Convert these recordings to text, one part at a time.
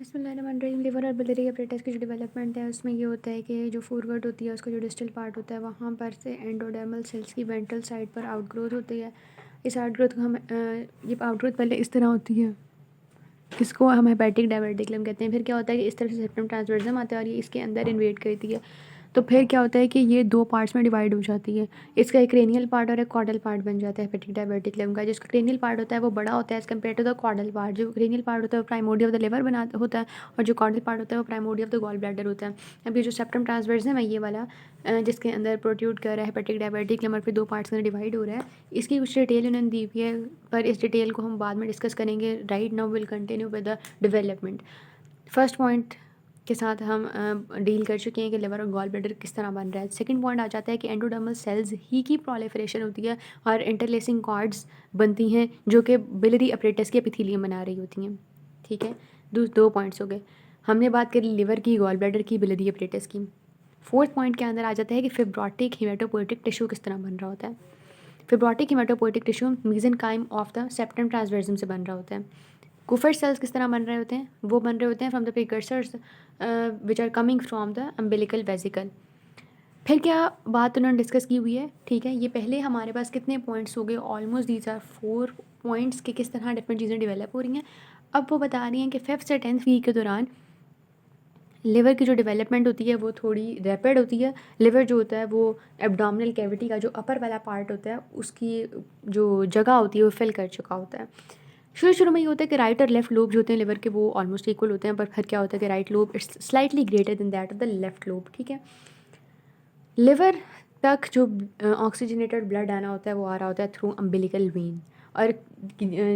बिस्मिल्लाहिर्रहमानिर्रहीम। लिवर और biliary apparatus की जो डेवलपमेंट है उसमें ये होता है कि जो फॉरवर्ड होती है उसका जो डिस्टल पार्ट होता है वहाँ पर से एंडोडर्मल सेल्स की वेंट्रल साइड पर आउटग्रोथ होती है। इस आउटग्रोथ को हम ये आउटग्रोथ पहले इस तरह होती है, इसको हम हेपेटिक डायवर्टिकुलम कहते हैं। फिर क्या होता है कि इस तरह से सेप्टम ट्रांसवर्सम आता है और ये इसके अंदर इन्वेट करती है। तो फिर क्या होता है कि ये दो पार्ट्स में डिवाइड हो जाती है। इसका एक क्रेनियल पार्ट और एक कॉर्डल पार्ट बन जाता है हेपेटिक डायवर्टिकुलम का। जिसका क्रेनियल पार्ट होता है वो बड़ा होता है as compared to the caudal part. जो क्रेनियल पार्ट होता है वो प्राइमोर्डिया ऑफ द लिवर बना होता है और जो कॉर्डल पार्ट होता है वो primordia of the gall bladder होता है। अब ये जो सेप्टम ट्रांसवर्सम है ये वाला जिसके अंदर प्रोट्रूड कर रहा है हेपेटिक डायवर्टिकुलम और फिर दो पार्ट्स में डिवाइड हो रहा है, इसकी कुछ डिटेल उन्होंने दी हुई है, पर इस डिटेल को हम बाद में डिस्कस करेंगे। Right now will continue with the development. First point के साथ हम डील कर चुके हैं कि लिवर और गॉल ब्लैडर किस तरह बन रहा है। सेकंड पॉइंट आ जाता है कि एंडोडर्मल सेल्स ही की प्रोलिफरेशन होती है और इंटरलेसिंग कॉर्ड्स बनती हैं जो कि बिलियरी अपरेटस के एपिथेलियम बना रही होती हैं। ठीक है, दो पॉइंट्स हो गए। हमने बात करी लिवर की, गॉल ब्लैडर की, बिलियरी अपरेटस की। फोर्थ पॉइंट के अंदर आ जाता है कि फिब्रोटिक हिमेटोपोइटिक टिश्यू किस तरह बन रहा होता है। Fibrotic haematopoietic tissue mesenchyme of the septum transversum से बन रहा होता है। कुफर सेल्स किस तरह बन रहे होते हैं, वो बन रहे होते हैं from the precursors which are coming from the umbilical vesicle. फिर क्या बात उन्होंने डिस्कस की हुई है। ठीक है, ये पहले हमारे पास कितने पॉइंट्स हो गए, ऑलमोस्ट दीज आर 4 पॉइंट्स के किस तरह डिफरेंट चीज़ें डेवलप हो रही हैं। अब वो बता रही हैं कि 5th से 10th वीक के दौरान लिवर की जो डेवलपमेंट होती है वो थोड़ी रैपिड होती है। लिवर जो होता है वो एब्डोमिनल कैविटी का जो अपर वाला पार्ट होता है उसकी जो जगह होती है वो फिल कर चुका होता है। शुरू शुरू में ये होता है कि राइट और लेफ्ट लोब जो होते हैं लिवर के वो ऑलमोस्ट इक्वल होते हैं, पर फिर क्या होता है कि right lobe it's slightly greater than that of the left lobe. ठीक है, लिवर तक जो ऑक्सीजनेटेड ब्लड आना होता है वो आ रहा होता है थ्रू अम्बिलिकल वेन, और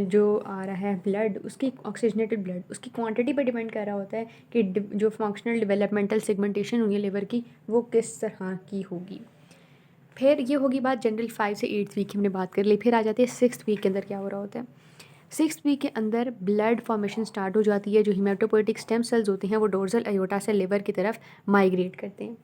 जो आ रहा है ब्लड उसकी ऑक्सीजनेटेड ब्लड उसकी क्वांटिटी पर डिपेंड कर रहा होता है कि जो फंक्शनल डेवलपमेंटल सेगमेंटेशन हुई है लिवर की वो किस तरह की होगी। फिर ये होगी बात जनरल 5 से 8th वीक की हमने बात कर ली। फिर आ जाती है 6th वीक के अंदर क्या हो रहा होता है। 6th वीक के अंदर ब्लड फॉर्मेशन स्टार्ट हो जाती है। जो हिमेटोपोइटिक स्टेम सेल्स होते हैं वो डोर्सल अयोटा से लिवर की तरफ माइग्रेट करते हैं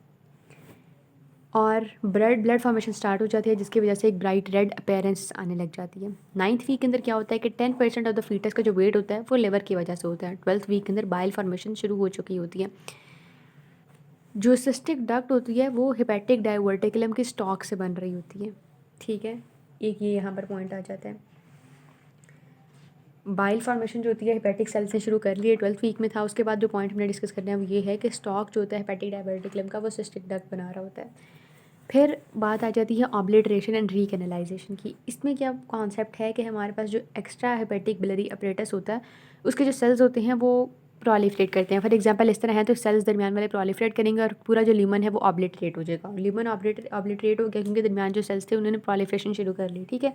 और ब्लड फॉर्मेशन स्टार्ट हो जाती है जिसकी वजह से एक ब्राइट रेड अपीयरेंस आने लग जाती है। 9th वीक के अंदर क्या होता है कि 10% ऑफ द फीटस का जो वेट होता है वो लिवर की वजह से होता है। 12th वीक के अंदर बाइल फॉर्मेशन शुरू हो चुकी होती है। जो सिस्टिक डक्ट होती है वो हेपेटिक डायवर्टिकुलम की स्टॉक से बन रही होती है। ठीक है, एक ये यहाँ पर पॉइंट आ जाता है। बाइल फॉर्मेशन जो होती है हेपेटिक सेल से शुरू कर लिए 12th वीक में था। उसके बाद जो पॉइंट हमने डिस्कस करना है वो ये है कि स्टॉक जो होता है हेपेटिक डायवर्टिकुलम का वो सिस्टिक डक्ट बना रहा होता है। फिर बात आ जाती है ऑब्लिटरेशन एंड रीकैनलाइजेशन की। इसमें क्या कॉन्सेप्ट है कि हमारे पास जो एक्स्ट्रा हेपेटिक बिलियरी अपरेटस होता है उसके जो सेल्स होते हैं वो प्रोलिफरेट करते हैं। फॉर एग्जांपल इस तरह है तो सेल्स दरमियान वाले प्रोलिफरेट करेंगे और पूरा जो ल्यूमन है वो ऑब्लिटरेट हो जाएगा। ल्यूमन ऑब्लिटरेट हो गया क्योंकि दरमियान जो सेल्स थे उन्होंने प्रोलिफरेशन शुरू कर ली। ठीक है,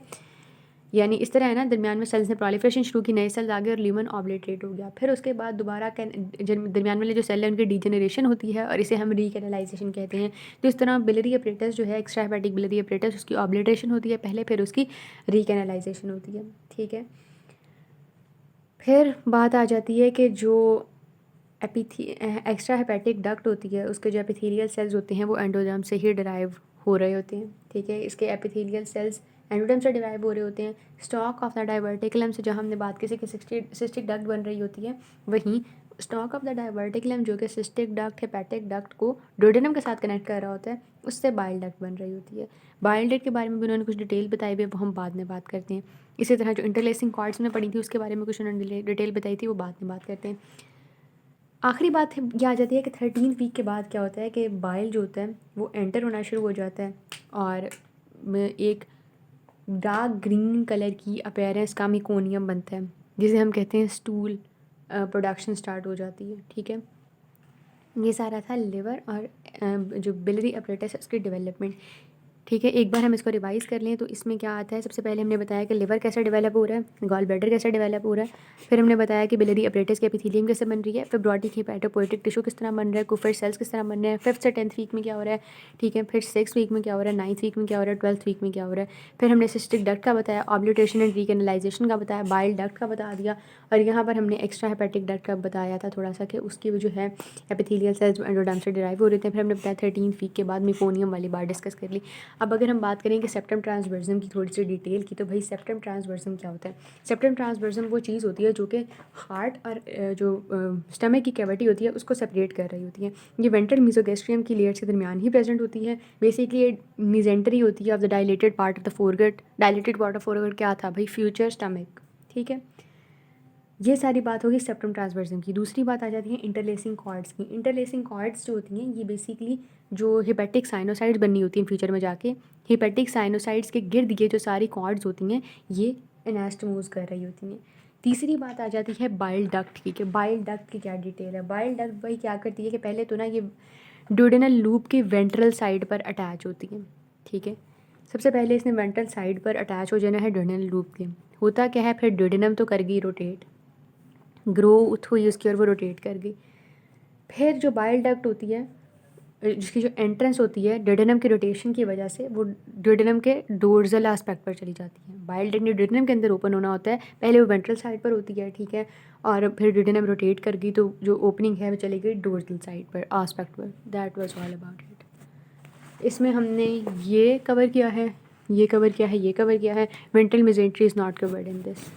यानी इस तरह है ना, दरमियान में सेल्स ने प्रोलिफरेशन शुरू की, नए सेल्स आ गए और ल्यूमन ऑब्लिटरेट हो गया। फिर उसके बाद दोबारा दरमियान वाले जो सेल है उनकी डीजनरेशन होती है और इसे हम रीकैनलाइजेशन कहते हैं। तो इस तरह बिलियरी अपरेटस जो है एक्स्ट्रा हेपेटिक बिलियरी अपरेटस उसकी ऑब्लिटरेशन होती है पहले, फिर उसकी रीकैनलाइजेशन होती है। ठीक है, फिर बात आ जाती है कि जो एक्स्ट्रा हेपेटिक डक्ट होती है उसके जो एपिथेलियल सेल्स होते हैं वो एंडोडर्म से ही डिराइव हो रहे होते हैं। ठीक है, इसके एपिथेलियल सेल्स एंडोडर्म से डिराइव हो रहे होते हैं। स्टॉक ऑफ द डायवर्टिकुलम से जहाँ हमने बात की थी कि सिस्टिक डक्ट बन रही होती है, वहीं स्टॉक ऑफ द डायवर्टिकुलम जो कि सिस्टिक डक्ट हेपेटिक डक्ट को डोडेनम के साथ कनेक्ट कर रहा होता है उससे बाइल डक्ट बन रही होती है। बाइल डक्ट के बारे में भी उन्होंने कुछ डिटेल बताई हुई है, वो हम बाद में बात करते हैं। इसी तरह जो इंटरलेसिंग कॉर्ड्स में पड़ी थी उसके बारे में कुछ उन्होंने डिटेल बताई थी, वो बाद में बात करते हैं। आखिरी बात ये आ जाती है कि 13th वीक के बाद क्या होता है कि बाइल जो होता है वो एंटर होना शुरू हो जाता है और एक डार्क ग्रीन कलर की अपीयरेंस का मिकोनियम बनता है जिसे हम कहते हैं स्टूल प्रोडक्शन स्टार्ट हो जाती है। ठीक है, ये सारा था लिवर और जो बिलियरी अपरेटस है उसकी डेवलपमेंट। ठीक है, एक बार हम इसको रिवाइज कर लें तो इसमें क्या आता है। सबसे पहले हमने बताया कि लिवर कैसे डेवलप हो रहा है, गॉल ब्लैडर कैसे डेवलप हो रहा है। फिर हमने बताया कि बिलियरी अपरेटस के एपिथेलियम कैसे बन रही है, फिब्रोटिक हिमेटोपोइटिक टिश्यू किस तरह बन रहा है, कुफर सेल्स किस तरह बन रहे हैं। 5th से 10th वीक में क्या हो रहा है। ठीक है, फिर 6th वीक में क्या हो रहा है, 9th वीक में क्या हो रहा है, 12th वीक में क्या हो रहा है। फिर हमने सिस्टिक डक्ट का बताया, ऑब्लिटेशन एंड रीकैनलाइजेशन का बताया, बाइल डक्ट का बता दिया, और यहाँ पर हमने एक्स्ट्रा हेपेटिक डक्ट का बताया था थोड़ा सा कि उसकी जो है एपिथेलियल सेल्स एंडोडर्म से डिराइव हो रहे थे। फिर हमने बताया 13th वीक के बाद मिकोनियम वाली बात डिस्कस कर ली। अब अगर हम बात करें कि सेप्टम ट्रांसवर्सम की थोड़ी सी डिटेल की, तो भाई सेप्टम ट्रांसवर्सम क्या होता है? सेप्टम ट्रांसवर्सम वो चीज़ होती है जो कि हार्ट और जो स्टमक की कैविटी होती है उसको सेपरेट कर रही होती है। ये वेंट्रल मीजोगैस्ट्रियम की लेयर के दरमियान ही प्रेजेंट होती है। बेसिकली ये मीजेंटरी होती है of the dilated part of the foregut. Dilated part of foregut क्या था भाई? Future stomach. ठीक है, ये सारी बात होगी सेप्टम ट्रांसवर्सम की। दूसरी बात आ जाती है इंटरलेसिंग कॉर्ड्स की। इंटरलेसिंग कॉर्ड्स जो होती हैं ये बेसिकली जो हेपेटिक साइनोसाइड्स बननी होती हैं फ्यूचर में जाके, हेपेटिक साइनोसाइड्स के गिर्द ये जो सारी कॉर्ड्स होती हैं ये एनास्टोमोज कर रही होती हैं। तीसरी बात आ जाती है बाइल डक्ट की, कि बाइल डक्ट की क्या डिटेल है। बाइल डक्ट भाई क्या करती है कि पहले तो ना ये ड्यूडेनल लूप के वेंट्रल साइड पर अटैच होती है। ठीक है, सबसे पहले इसने वेंट्रल साइड पर अटैच हो जाना है ड्यूडेनल लूप के। होता क्या है, फिर ड्यूडेनम तो कर गई रोटेट, ग्रोथ हुई उसकी और वो रोटेट कर गई। फिर जो बाइल डक्ट होती है जिसकी जो एंट्रेंस होती है ड्यूडेनम के रोटेशन की वजह से वो ड्यूडेनम के डोर्जल एस्पेक्ट पर चली जाती है। बाइल डक्ट ने ड्यूडेनम के अंदर ओपन होना होता है, पहले वो वेंट्रल साइड पर होती है। ठीक है, और फिर ड्यूडेनम रोटेट कर गई तो जो ओपनिंग है वो चली गई डोर्जल साइड पर, एस्पेक्ट पर। That was all about it. इसमें हमने ये कवर किया है, ये कवर किया है, ये कवर किया है। Ventral mesentery is not covered in this.